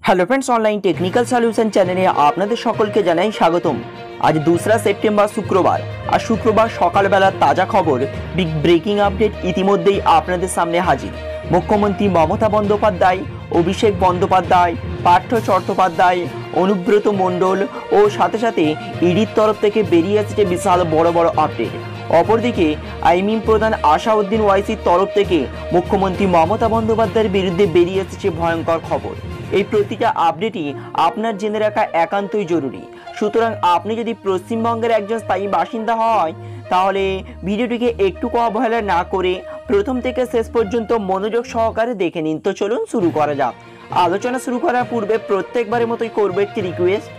Hello friends, online technical solution चैनेले आपनादेर सकलके जानाई स्वागतम। आज 2 सेप्टेम्बर शुक्रवार और शुक्रवार सकाल बेला ताजा खबर बिग ब्रेकिंग अपडेट इतिमध्येई आपनादेर सामने हाजिर। मुख्यमंत्री ममता बंदोपाध्याय, अभिषेक बंदोपाध्याय, पार्थ चट्टोपाध्याय, अनुब्रत मंडल और साथे साथे ईडिर तरफ थेके बेरिये एसेছে विशाल बड़ बड़ अपडेट। अपरदिके आईएमएम प्रधान आसाउद्दीन ओवैसिर तरफ थेके मुख्यमंत्री ममता बंदोपाध्यायेर बिरुद्धे बेरिये एसेছে भयंकर खबर। এই প্রতিটা আপডেটই আপনার জেনে রাখা একান্তই জরুরি। সুতরাং আপনি যদি পশ্চিমবঙ্গের একজন স্থায়ী বাসিন্দা হয় তাহলে ভিডিওটিকে একটুকু অবহেলা না করে প্রথম থেকে শেষ পর্যন্ত মনোযোগ সহকারে দেখে নিন। তো চলুন শুরু করা যাক। আলোচনা শুরু করার পূর্বে প্রত্যেকবারের মতোই করব একটি রিকোয়েস্ট,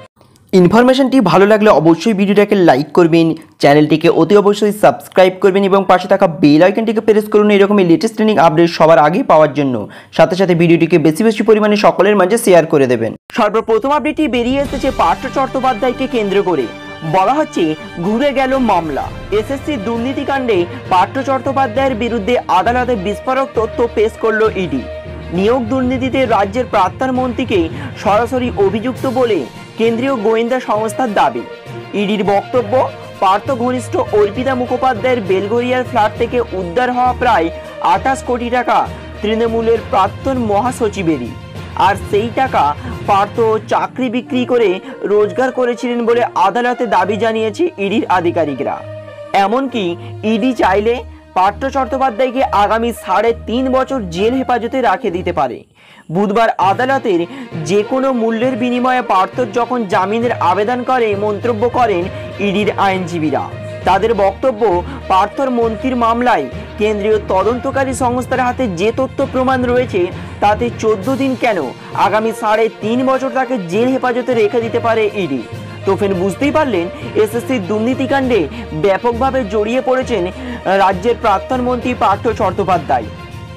ইনফরমেশনটি ভালো লাগলে অবশ্যই ভিডিওটাকে লাইক করবেন, চ্যানেলটিকে অতি অবশ্যই সাবস্ক্রাইব করবেন এবং পাশে থাকা বেল আইকনটিকে প্রেস করুন এরকমই লেটেস্ট ট্রেনিং আপডেট সবার আগে পাওয়ার জন্য। সাথে সাথে ভিডিওটিকে বেশি বেশি পরিমাণে সকলের মাঝে শেয়ার করে দেবেন। সর্বপ্রথম আপডেটটি বেরিয়ে এসেছে পার্থ চট্টোপাধ্যায়কে কেন্দ্র করে। বলা হচ্ছে ঘুরে গেল মামলা। এসএসসি দুর্নীতিকাণ্ডে পার্থ চট্টোপাধ্যায়ের বিরুদ্ধে আদালতে বিস্ফোরক তথ্য পেশ করল ইডি। নিয়োগ দুর্নীতিতে রাজ্যের প্রাক্তন মন্ত্রীকে সরাসরি অভিযুক্ত বলে কেন্দ্রীয় গোয়েন্দা সংস্থার দাবি। ইডির বক্তব্য, পার্থ ঘনিষ্ঠ অর্পিতা মুখোপাধ্যায়ের বেলগড়িয়ার ফ্ল্যাট থেকে উদ্ধার হওয়া প্রায় 28 কোটি টাকা তৃণমূলের প্রাক্তন মহাসচিবেরই, আর সেই টাকা পার্থ চাকরি বিক্রি করে রোজগার করেছিলেন বলে আদালতে দাবি জানিয়েছে ইডির আধিকারিকরা। এমনকি ইডি চাইলে পার্থ চট্টোপাধ্যায়কে আগামী 3.5 বছর জেল হেফাজতে রাখে দিতে পারে। বুধবার আদালতের যে কোনো মূল্যের বিনিময়ে পার্থর যখন জামিনের আবেদন করে মন্তব্য করেন ইডির আইনজীবীরা। তাদের বক্তব্য, পার্থর মন্ত্রীর মামলায় কেন্দ্রীয় তদন্তকারী সংস্থার হাতে যে তথ্য প্রমাণ রয়েছে তাতে 14 দিন কেন আগামী 3.5 বছর তাকে জেল হেফাজতে রেখে দিতে পারে ইডি। তো ফের বুঝতেই পারলেন এসএসসি দুর্নীতিকাণ্ডে ব্যাপকভাবে জড়িয়ে পড়েছেন রাজ্যের প্রাক্তন মন্ত্রী পার্থ চট্টোপাধ্যায়।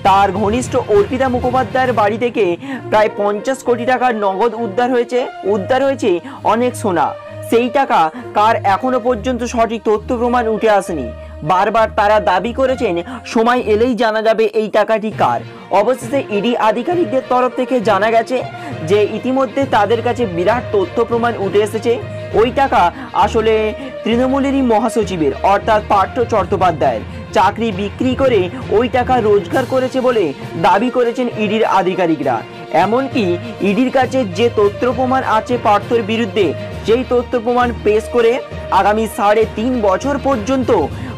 তার ঘনিষ্ঠ অর্পিতা মুখোপাধ্যায়ের বাড়ি থেকে প্রায় 50 কোটি টাকার নগদ উদ্ধার হয়েছে অনেক সোনা। সেই টাকা কার এখনো পর্যন্ত সঠিক তথ্য প্রমাণ উঠে আসেনি। বারবার তারা দাবি করেছেন সময় এলেই জানা যাবে এই টাকাটি কার। অবশেষে ইডি আধিকারিকদের তরফ থেকে জানা গেছে যে ইতিমধ্যে তাদের কাছে বিরাট তথ্য প্রমাণ উঠে এসেছে। ওই টাকা আসলে তৃণমূলেরই মহাসচিবের অর্থাৎ পার্থ চট্টোপাধ্যায়ের চাকরি বিক্রি করে ওই টাকা রোজগার করেছে বলে দাবি করেছেন ইডির আধিকারিকরা। এমনকি ইডির কাছে যে তথ্য প্রমাণ আছে পার্থর বিরুদ্ধে সেই তথ্য প্রমাণ পেশ করে আগামী 3.5 বছর পর্যন্ত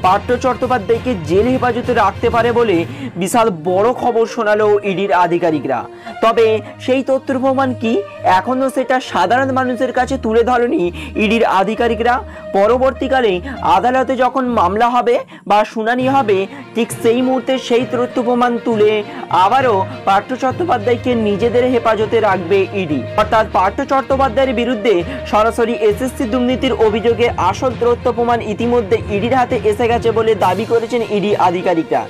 পার্থ চট্টোপাধ্যায়কে জেল হেফাজতে রাখতে পারে বলে বিশাল বড় খবর শোনালো ইডির আধিকারিকরা। তবে সেই তথ্য প্রমাণ কি এখনো সেটা সাধারণ মানুষের কাছে তুলে ধরেনি ইডির আধিকারিকরা। পরবর্তীকালে আদালতে যখন মামলা হবে বা শুনানি হবে ঠিক সেই মুহূর্তে সেই তথ্য প্রমাণ তুলে আবারও পার্থ চট্টোপাধ্যায়কে নিজেদের হেফাজতে রাখবে ইডি। অর্থাৎ পার্থ চট্টোপাধ্যায়ের বিরুদ্ধে সরাসরি এসএসসি দুর্নীতির অভিযোগে আসল তথ্য প্রমাণ ইতিমধ্যে ইডির হাতে এসে গেছে বলে দাবি করেছেন ইডি আধিকারিকরা।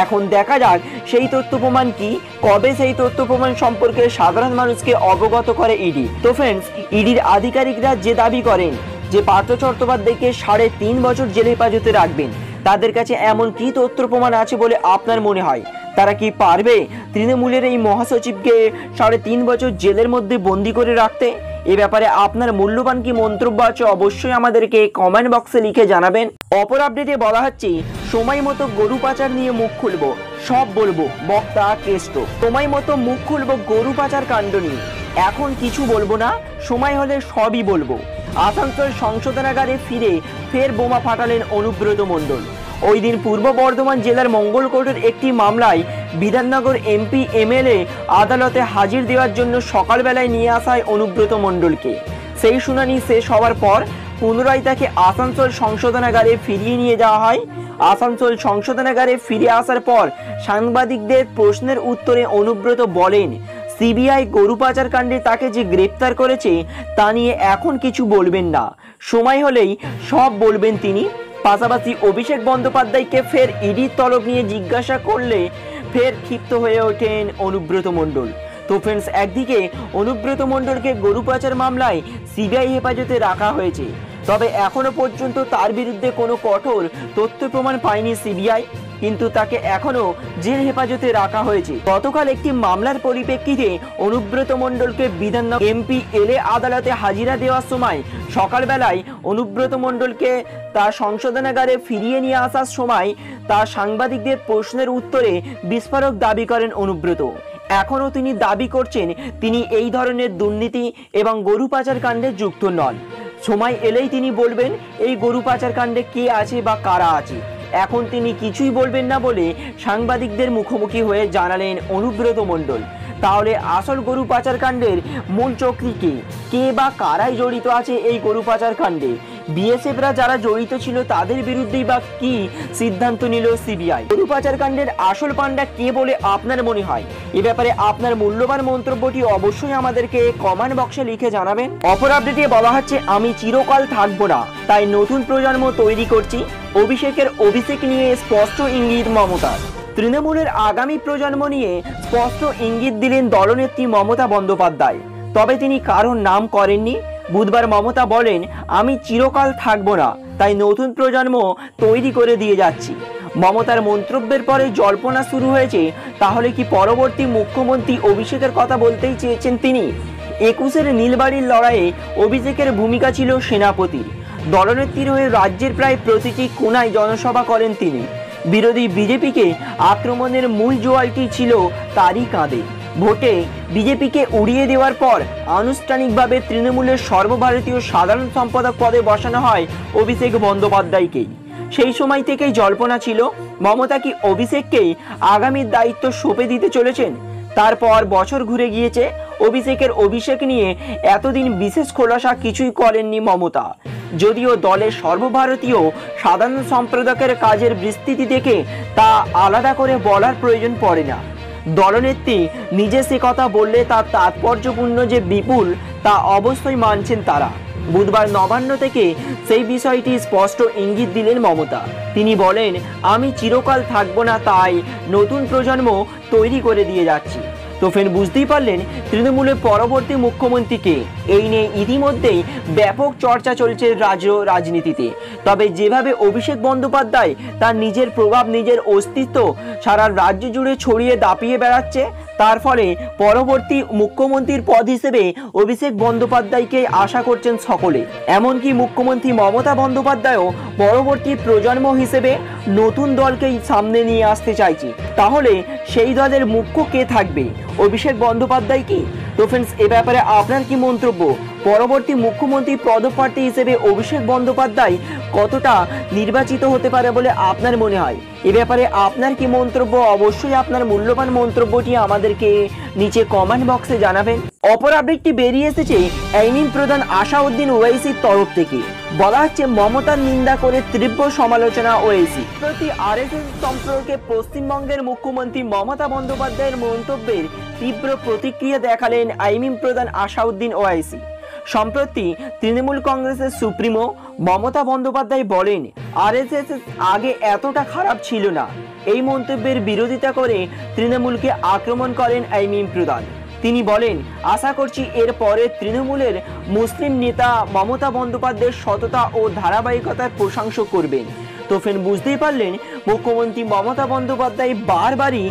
এখন দেখা যাক সেই তথ্য প্রমাণ কি, কবে সেই তথ্য প্রমাণ সম্পর্কে সাধারণ মানুষকে অবগত করে ইডি। তো ফ্রেন্ডস, ইডির আধিকারিকরা যে দাবি করেন যে পার্থ চট্টোপাধ্যায়কে 3.5 বছর জেল হেফাজতে রাখবেন, তাদের কাছে এমন কি তথ্য প্রমাণ আছে বলে আপনার মনে হয়? তারা কি পারবে তৃণমূলের এই মহাসচিবকে 3.5 বছর জেলের মধ্যে বন্দি করে রাখতে? এ ব্যাপারে আপনার মূল্যবান কি মন্তব্য আছে অবশ্যই আমাদেরকে কমেন্ট বক্সে লিখে জানাবেন। অপর আপডেটে বলা হচ্ছে সময় মতো গরু পাচার নিয়ে মুখ খুলবো, সব বলবো বক্তা কেষ্ট। সময় মতো মুখ খুলবো গরু পাচার কাণ্ড নিয়ে, এখন কিছু বলবো না, সময় হলে সবই বলবো। আসানসোল সংশোধনাগারে ফের বোমা ফাটালেন অনুব্রত মণ্ডল। ওই দিন পূর্ব বর্ধমান জেলার মঙ্গলকোটের একটি মামলায় বিধাননগর এমপি এমএলএ আদালতে হাজির দেওয়ার জন্য সকালবেলায় নিয়ে আসা হয় অনুব্রত মণ্ডলকে। সেই শুনানি শেষ হওয়ার পর পুনরায় তাকে আসানসোল সংশোধনাগারে ফিরিয়ে নিয়ে যাওয়া হয়। আসানসোল সংশোধনাগারে ফিরে আসার পর সাংবাদিকদের প্রশ্নের উত্তরে অনুব্রত বলেন সিবিআই গরু পাচার কাণ্ডে তাকে যে গ্রেপ্তার করেছে তা নিয়ে এখন কিছু বলবেন না, সময় হলেই সব বলবেন তিনি। পাশাপাশি অভিষেক বন্দ্যোপাধ্যায়কে ফের ইডির তলব নিয়ে জিজ্ঞাসা করলে ফের ক্ষিপ্ত হয়ে ওঠেন অনুব্রত মণ্ডল। তো ফ্রেন্ডস, একদিকে অনুব্রত মণ্ডলকে গরু পাচার মামলায় সিবিআই হেফাজতে রাখা হয়েছে, তবে এখনো পর্যন্ত তার বিরুদ্ধে কোনো কঠোর তথ্য প্রমাণ পায়নি সিবিআই। কিন্তু তাকে এখনো জেল হেফাজতে রাখা হয়েছে। গতকাল একটি মামলার পরিপ্রেক্ষিতে অনুব্রত মণ্ডলকে বিধাননগর MPLA আদালতে হাজিরা দেওয়ার সময় সকালবেলায় অনুব্রত মণ্ডলকে তার সংশোধনাগারে ফিরিয়ে নিয়ে আসার সময় তার সাংবাদিকদের প্রশ্নের উত্তরে বিস্ফোরক দাবি করেন অনুব্রত। এখনও তিনি দাবি করছেন তিনি এই ধরনের দুর্নীতি এবং গরু পাচার কাণ্ডে যুক্ত নন। সময় এলেই তিনি বলবেন এই গরু পাচার কাণ্ডে কে আছে বা কারা আছে। এখন তিনি কিছুই বলবেন না বলে সাংবাদিকদের মুখোমুখি হয়ে জানালেন অনুব্রত মণ্ডল। তাহলে আসল গরু পাচার কাণ্ডের মূল চক্রী কে বা কারাই জড়িত আছে এই গরু পাচার কাণ্ডে? বিএসএফরা যারা জড়িত ছিল তাদের বিরুদ্ধেই বা কি সিদ্ধান্ত নিল সিবিআই? গরু পাচার কাণ্ডের আসল পাণ্ডা কে বলে আপনার মনে হয়? এ ব্যাপারে আপনার মূল্যবান মন্তব্যটি অবশ্যই আমাদেরকে কমেন্ট বক্সে লিখে জানাবেন। অপর আপডেটে বলা হচ্ছে আমি চিরকাল থাকবো না, তাই নতুন প্রজন্ম তৈরি করছি। অভিষেক নিয়ে স্পষ্ট ইঙ্গিত মমতার। তৃণমূলের আগামী প্রজন্ম নিয়ে স্পষ্ট ইঙ্গিত দিলেন দলনেত্রী মমতা বন্দ্যোপাধ্যায়। তবে তিনি কারোর নাম করেননি। বুধবার মমতা বলেন আমি চিরকাল থাকবো না, তাই নতুন প্রজন্ম তৈরি করে দিয়ে যাচ্ছি। মমতার মন্তব্যের পরে জল্পনা শুরু হয়েছে, তাহলে কি পরবর্তী মুখ্যমন্ত্রী অভিষেকের কথা বলতেই চেয়েছেন তিনি? 21-এর নীলবাড়ির লড়াইয়ে অভিষেকের ভূমিকা ছিল সেনাপতির। দলনেত্রীর হয়ে রাজ্যের প্রায় প্রতিটি কোণায় জনসভা করেন তিনি। বিরোধী বিজেপিকে আক্রমণের মূল জোয়ালটি ছিল তারই কাঁধে। ভোটে বিজেপিকে উড়িয়ে দেওয়ার পর আনুষ্ঠানিকভাবে তৃণমূলের সর্বভারতীয় সাধারণ সম্পাদক পদে বসানো হয় অভিষেক বন্দ্যোপাধ্যায়কেই। সেই সময় থেকেই জল্পনা ছিল মমতা কি অভিষেককেই আগামীর দায়িত্ব সঁপে দিতে চলেছেন। তারপর বছর ঘুরে গিয়েছে, অভিষেক নিয়ে এতদিন বিশেষ খোলাসা কিছুই করেননি মমতা। যদিও দলের সর্বভারতীয় সাধারণ সম্পাদকের কাজের বিস্তৃতি দেখে তা আলাদা করে বলার প্রয়োজন পড়ে না। দলনেত্রী নিজে সে কথা বললে তার তাৎপর্যপূর্ণ যে বিপুল তা অবশ্যই মানছেন তারা। বুধবার নবান্ন থেকে সেই বিষয়টি স্পষ্ট ইঙ্গিত দিলেন মমতা। তিনি বলেন আমি চিরকাল থাকবো না, তাই নতুন প্রজন্ম তৈরি করে দিয়ে যাচ্ছি। তো ফের বুঝতেই পারলেন তৃণমূলের পরবর্তী মুখ্যমন্ত্রীকে। এই নিয়ে ইতিমধ্যেই ব্যাপক চর্চা চলছে রাজনীতিতে। তবে যেভাবে অভিষেক বন্দ্যোপাধ্যায় তার নিজের প্রভাব, নিজের অস্তিত্ব সারা রাজ্য জুড়ে ছড়িয়ে দাপিয়ে বেড়াচ্ছে, তার ফলে পরবর্তী মুখ্যমন্ত্রীর পদ হিসেবে অভিষেক বন্দ্যোপাধ্যায়কে আশা করছেন সকলে। এমনকি মুখ্যমন্ত্রী মমতা বন্দ্যোপাধ্যায়ও পরবর্তী প্রজন্ম হিসেবে নতুন দলকেই সামনে নিয়ে আসতে চাইছে। তাহলে সেই দলের মুখ্য কে থাকবে? অভিষেক বন্দ্যোপাধ্যায় কি? তো ফ্রেন্ডস, এ ব্যাপারে আপনার কি মন্তব্য? পরবর্তী মুখ্যমন্ত্রী পদপ্রার্থী হিসেবে অভিষেক বন্দ্যোপাধ্যায় কতটা নির্বাচিত হতে পারে বলে আপনার মনে হয়? এ ব্যাপারে আপনার কি মন্তব্য? অবশ্যই আপনার মূল্যবান মন্তব্যটি আমাদেরকে নিচে কমেন্ট বক্সে জানাবেন। অপর আপডেটটি বেরিয়ে এসেছে আইমিন প্রধান আসাউদ্দিন ওয়াইসির তরফ থেকে। বলা হচ্ছে মমতার নিন্দা করে তীব্র সমালোচনা ওয়াইসি প্রতি RSS সম্পর্কে পশ্চিমবঙ্গের মুখ্যমন্ত্রী মমতা বন্দ্যোপাধ্যায়ের মন্তব্যের তীব্র প্রতিক্রিয়া দেখালেন আইমিন প্রধান আসাউদ্দিন ওয়াইসি। সম্প্রতি তৃণমূল কংগ্রেসের সুপ্রিমো মমতা বন্দ্যোপাধ্যায় বলেন RSS আগে এতটা খারাপ ছিল না। এই মন্তব্যের বিরোধিতা করে তৃণমূলকে আক্রমণ করেন আইমিন প্রধান। তিনি বলেন আশা করছি এর পরে তৃণমূলের মুসলিম নেতা মমতা বন্দ্যোপাধ্যায়ের সততা ও ধারাবাহিকতার প্রশংসা করবেন। তো ফের বুঝতেই পারলেন মুখ্যমন্ত্রী মমতা বন্দ্যোপাধ্যায় বারবারই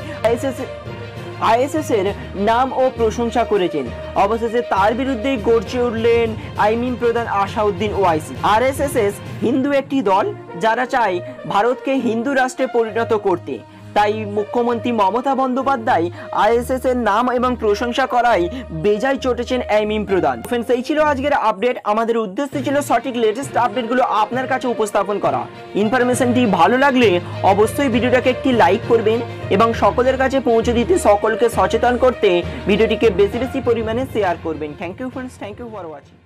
ISS এর নাম ও প্রশংসা করেছেন। অবশেষে তার বিরুদ্ধেই গর্জে উঠলেন আইমিন প্রধান আসাউদ্দিন ওয়াইসি। RSS হিন্দু একটি দল যারা চায় ভারতকে হিন্দু রাষ্ট্রে পরিণত করতে। তাই মুখ্যমন্ত্রী মমতা বন্দ্যোপাধ্যায় RSS এর নাম এবং প্রশংসা করায় বেজায় চটেছেন আইমিন প্রধান। ফ্রেন্ডস, এই ছিল আজকের আপডেট। আমাদের উদ্দেশ্য ছিল সঠিক লেটেস্ট আপডেটগুলো আপনার কাছে উপস্থাপন করা। ইনফরমেশনটি ভালো লাগলে অবশ্যই ভিডিওটাকে একটি লাইক করবেন এবং সকলের কাছে পৌঁছে দিতে, সকলকে সচেতন করতে ভিডিওটিকে বেশি বেশি পরিমাণে শেয়ার করবেন। Thank you friends, thank you for watching.